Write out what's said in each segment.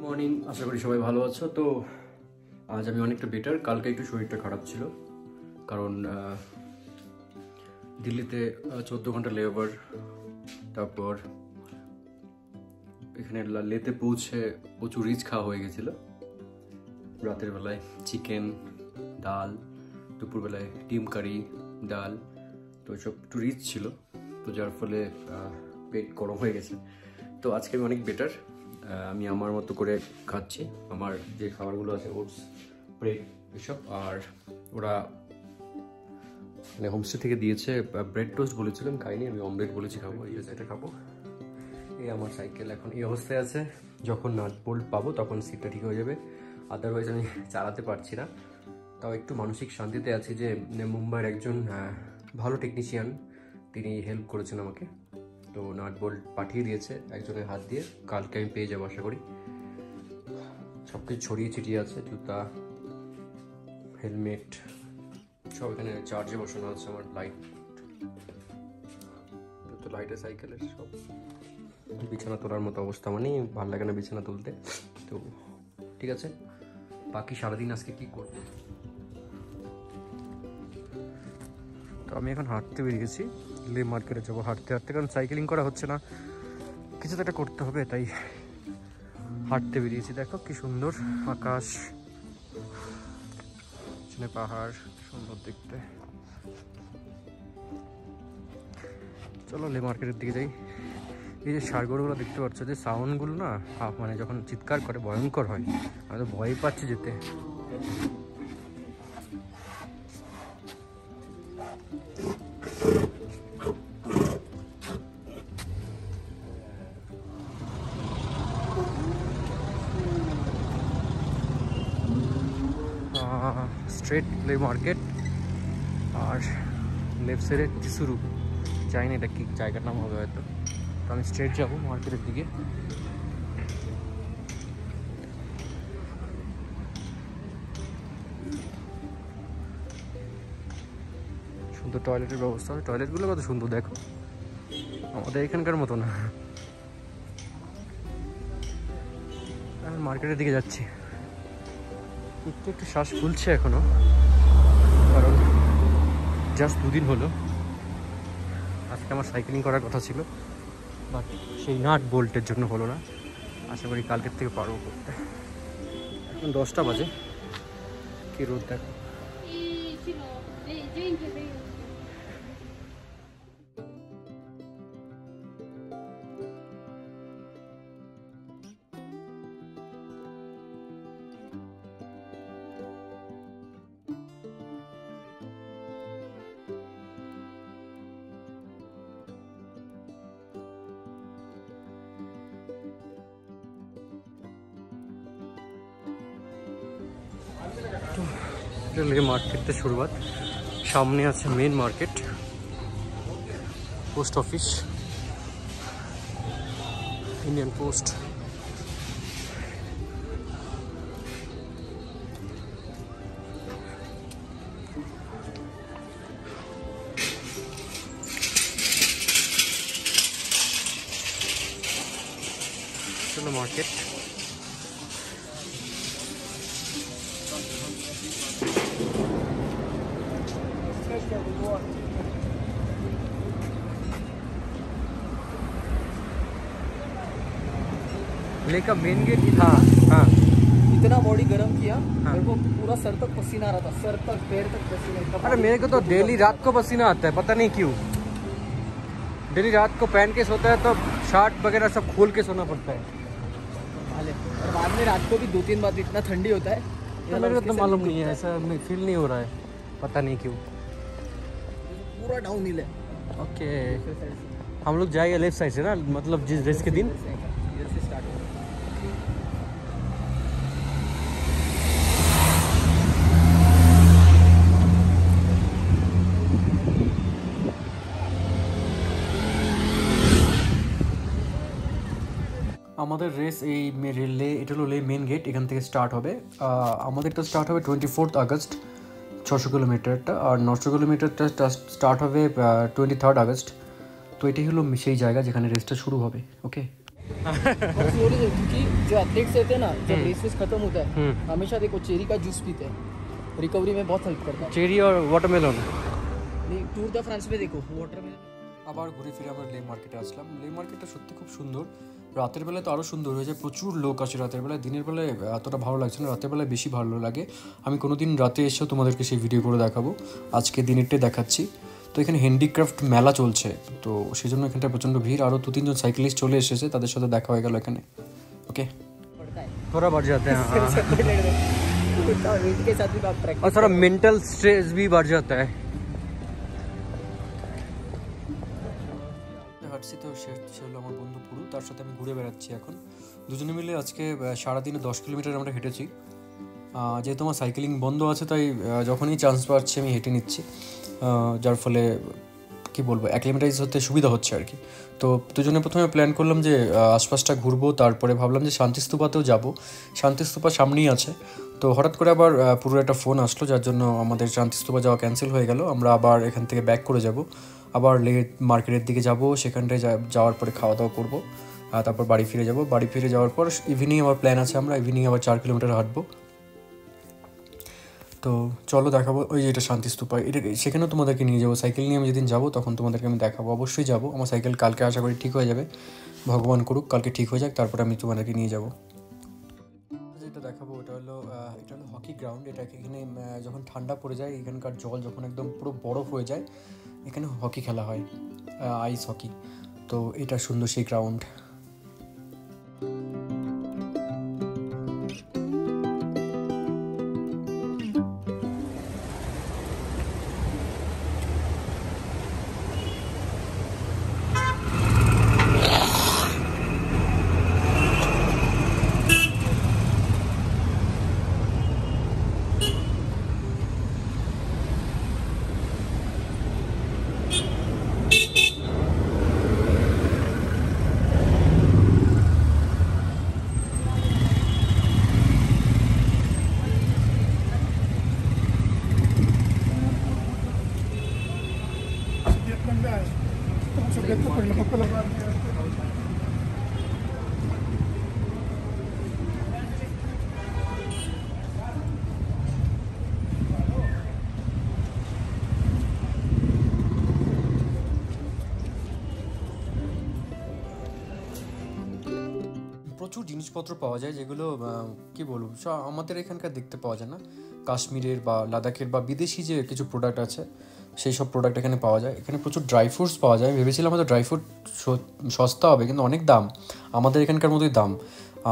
Morning, আশা করি সবাই ভালো আছো। তো আজ আমি অনেকটা বেটার। কালকে একটু শরীরটা খারাপ ছিল, কারণ দিল্লিতে 14 ঘন্টা লেবার, তারপর এখানে লেতে পৌঁছে প্রচুর রিচ খাওয়া হয়ে গেছিলো। রাতের বেলায় চিকেন, ডাল, দুপুরবেলায় ডিম কারি, ডাল, তো সব একটু রিচ ছিল, তো যার ফলে পেট গরম হয়ে গেছে। তো আজকে আমি অনেক বেটার। আমি আমার মতো করে খাচ্ছি, আমার যে খাবারগুলো আছে, ওটস, ব্রেড, এসব। আর ওরা মানে হোমস্টে থেকে দিয়েছে ব্রেড টোস্ট বলেছিলাম, খাইনি, আমি অমলেট বলেছি খাবো। এই এটা খাবো। এই আমার সাইকেল এখন এই অবস্থায় আছে, যখন নাট বোল্ট পাবো তখন সিটটা ঠিক হয়ে যাবে। আদারওয়াইজ আমি চালাতে পারছি না। তাও একটু মানসিক শান্তিতে আছি যে মুম্বাইয়ের একজন ভালো টেকনিশিয়ান, তিনি হেল্প করেছেন আমাকে। তো নাট বোল্ট পাঠিয়ে দিয়েছে একজনের হাত দিয়ে, কালকে আমি পেয়ে যাবো আশা করি। সব কিছু ছড়িয়ে ছিটিয়ে আছে, জুতা, হেলমেট, সব এখানে চার্জে বসানো আছে। আমার লাইট, তো লাইটের সাইকেলের সব। বিছানা তোলার মতো অবস্থা, মানে ভালো লাগে না বিছানা তুলতে। তো ঠিক আছে, বাকি সারাদিন আজকে কি করব। তো আমি এখন হাঁটতে বেরিয়েছি, লে মার্কেটে যাবো হাঁটতে হাঁটতে, কারণ সাইকেলিং করা হচ্ছে না, কিছু তো একটা করতে হবে, তাই হাঁটতে বেরিয়েছি। দেখো কি সুন্দর আকাশ, পাহাড়, সুন্দর দেখতে। চলো লে মার্কেটের দিকে যাই। এই যে ষাঁড়গরুগুলো দেখতে পাচ্ছ, যে সাউন্ডগুলো না, মানে যখন চিৎকার করে ভয়ঙ্কর হয়। আমি তো ভয় পাচ্ছি যেতে। স্ট্রেট লে মার্কেট, আর লেফট সাইডে টিসুরু, জানি না এটা কি জায়গার নাম হবে হয়তো। তো আমি স্ট্রেট যাবো মার্কেটের দিকে। সুন্দর টয়লেটের ব্যবস্থা, টয়লেটগুলো কত সুন্দর দেখো, আমাদের এখানকার মতো না। আমি মার্কেটের দিকে যাচ্ছি, একটু একটু শ্বাস ফুলছে এখনো, কারণ জাস্ট 2 দিন হলো। আজকে আমার সাইকেলিং করার কথা ছিল, বাট সেই নাট বোল্টের জন্য হলো না। আশা করি কালকের থেকে পারবো করতে। এখন 10টা বাজে, কি রোদ দেখো। মার্কেটটা শুরুয়াত, সামনে আছে main market, post office, Indian post. চলো মার্কেট। लेका मेन गेट ही था। हाँ, इतना बॉडी गर्म किया, मेरे को पूरा सर तक पसीना आ रहा था, सर तक पैर तक पसीना। अरे मेरे को तो डेली रात को पसीना आता है, पता नहीं क्यों। डेली रात को पहन के सोता है तो शर्ट वगैरह सब खोल के सोना पड़ता है। और बाद में रात को भी 2-3 बार इतना ठंडी होता है, मेरे को तो मालूम नहीं है, ऐसा फील नहीं हो रहा है, पता नहीं क्यों। पूरा डाउन हिल है। ओके, हम लोग जाएंगे लेफ्ट साइड से ना, मतलब जिस रेस के दिन। আমাদের রেস এই লে, এটা হলো লে মেন গেট, এখান থেকে স্টার্ট হবে। আমাদেরটা স্টার্ট হবে 24 আগস্ট 600 কিলোমিটারটা, আর 900 কিলোমিটারটা স্টার্ট হবে 23 আগস্ট। তো এটাই হলো সেই জায়গা যেখানে রেসটা শুরু হবে। ওকে, और क्योंकि जो एथलीट्स रहते हैं ना, जब रेस खत्म होता है हमेशा देखो चेरी का जूस पीते हैं, रिकवरी में बहुत हेल्प करता है। चेरी और वाटरमेलन। नहीं, टूर द फ्रांस में देखो वाटरमेलन। আবার ঘুরে ফিরে আমরা লে মার্কেটে আসলাম। লে মার্কেটটা সত্যি খুব সুন্দর, রাতের বেলায় তো আরও সুন্দর হয়ে যায়, প্রচুর লোক আসে রাতের বেলায়। দিনের বেলায় এতটা ভালো লাগছে না, রাতের বেলায় বেশি ভালো লাগে। আমি কোনো দিন রাতে এসেও তোমাদেরকে সেই ভিডিও করে দেখাবো, আজকে দিনেরটাই দেখাচ্ছি। তো এখানে হ্যান্ডিক্রাফট মেলা চলছে, তো সেই জন্য এখানটা প্রচণ্ড ভিড়। আরও 2-3 জন সাইকেলিস্ট চলে এসেছে, তাদের সাথে দেখা হয়ে গেল এখানে। ওকে, थोड़ा बढ़ जाते हैं वेट के साथ भी आप प्रैक्टिस और थोड़ा मेंटल स्ट्रेस भी बढ़ जाता है। হাঁটছি তো, সে হলো আমার বন্ধু পুরু, তার সাথে আমি ঘুরে বেড়াচ্ছি এখন। দুজনে মিলে আজকে সারাদিনে 10 কিলোমিটার আমরা হেঁটেছি। যেহেতু আমার সাইকেলিং বন্ধ আছে, তাই যখনই চান্স পাচ্ছি আমি হেঁটে নিচ্ছি, যার ফলে কী বলবো, অ্যাক্লিমেটাইজ হতে সুবিধা হচ্ছে আর কি। তো দুজনে প্রথমে প্ল্যান করলাম যে আশপাশটা ঘুরবো, তারপরে ভাবলাম যে শান্তিস্তূপাতেও যাব, শান্তিস্তূপা সামনেই আছে। তো হঠাৎ করে আবার পুরো একটা ফোন আসলো, যার জন্য আমাদের শান্তিস্তূপা যাওয়া ক্যান্সেল হয়ে গেল। আমরা আবার এখান থেকে ব্যাক করে যাব, আবার লেট মার্কেটের দিকে যাব, সেখানটায় যাওয়ার পরে খাওয়া দাওয়া করবো, তারপর বাড়ি ফিরে যাব। বাড়ি ফিরে যাওয়ার পর ইভিনিং আবার প্ল্যান আছে, আমরা ইভিনিং আবার 4 কিলোমিটার হাঁটবো। তো চলো দেখাবো ওই যে এটা শান্তিস্তূপা, এটা সেখানেও তোমাদেরকে নিয়ে যাবো। সাইকেল নিয়ে আমি যেদিন যাবো তখন তোমাদেরকে আমি দেখাবো, অবশ্যই যাবো। আমার সাইকেল কালকে আশা করি ঠিক হয়ে যাবে, ভগবান করুক কালকে ঠিক হয়ে যাক, তারপরে আমি তোমাদেরকে নিয়ে যাবো। যেটা দেখাবো এটা হলো হকি গ্রাউন্ড। এটা এখানে যখন ঠান্ডা পড়ে যায়, এখানকার জল যখন একদম পুরো বরফ হয়ে যায়, এখানে হকি খেলা হয়, আইস হকি। তো এটা সুন্দর সেই গ্রাউন্ড। প্রচুর জিনিসপত্র পাওয়া যায়, যেগুলো কি বলবো, আমাদের এখানকার দেখতে পাওয়া যায় না। কাশ্মীরের বা লাদাখের বা বিদেশি যে কিছু প্রোডাক্ট আছে, সেই সব প্রোডাক্ট এখানে পাওয়া যায়। এখানে প্রচুর ড্রাই ফ্রুটস পাওয়া যায়। ভেবেছিলাম হয়তো ড্রাই ফ্রুট সস্তা হবে, কিন্তু অনেক দাম, আমাদের এখানকার মতোই দাম।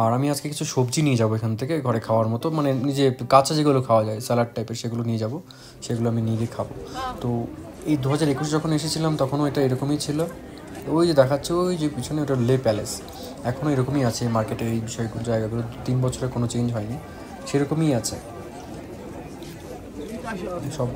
আর আমি আজকে কিছু সবজি নিয়ে যাবো এখান থেকে, ঘরে খাওয়ার মতো, মানে নিজে কাঁচা যেগুলো খাওয়া যায় স্যালাড টাইপের, সেগুলো নিয়ে যাবো, সেগুলো আমি নিয়ে গিয়ে খাবো। তো এই 2021 যখন এসেছিলাম তখনও এটা এরকমই ছিল। ওই যে দেখাচ্ছে ওই যে পিছনে, ওটা লে প্যালেস, এখনও এরকমই আছে মার্কেটের এই বিষয়গুলো, জায়গাগুলো 3 বছরে কোনো চেঞ্জ হয়নি, সেরকমই আছে। সব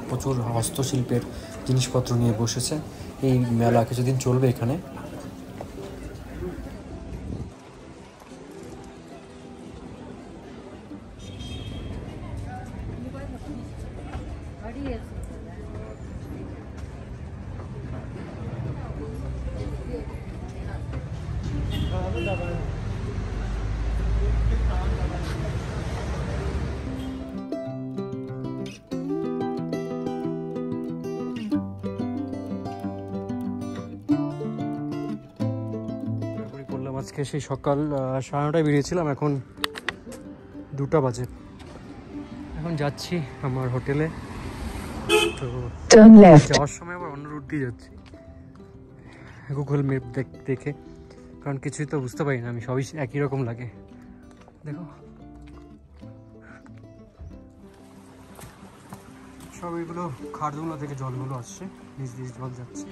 প্রচুর হস্তশিল্পের জিনিসপত্র নিয়ে বসেছে। এই মেলা কিছুদিন চলবে এখানে। আজকে সেই সকাল 9:30টায় বেরিয়েছিলাম, এখন 2টা বাজে। এখন যাচ্ছি আমার হোটেলে। তো যাওয়ার সময় আবার অন্য রুট দিয়ে যাচ্ছি গুগল ম্যাপ দেখে, কারণ কিছুই তো বুঝতে পারি না আমি, সবই একই রকম লাগে। দেখো সব এগুলো খাড়গুলো থেকে জলগুলো আসছে, নিচ দিয়ে জল যাচ্ছে।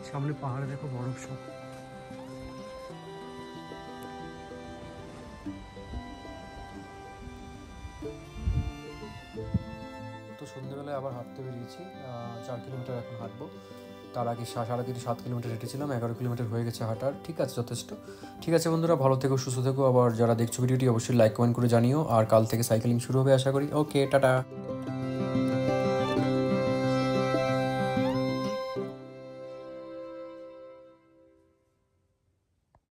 সামনে পাহাড়ে দেখো বরফ সব। তো সন্ধ্যেবেলায় আবার হাঁটতে বেরিয়েছি, 4 কিলোমিটার এখন হাঁটবো। তার আগে সারাদিন 7 কিলোমিটার হেঁটেছিলাম, 11 কিলোমিটার হয়ে গেছে হাঁটার। ঠিক আছে, যথেষ্ট। ঠিক আছে বন্ধুরা, ভালো থেকো, সুস্থ থেকো। আবার যারা দেখছো ভিডিওটি অবশ্যই লাইক কমেন্ট করে জানিও। আর কাল থেকে সাইকেলিং শুরু হবে আশা করি। ওকে, টাটা।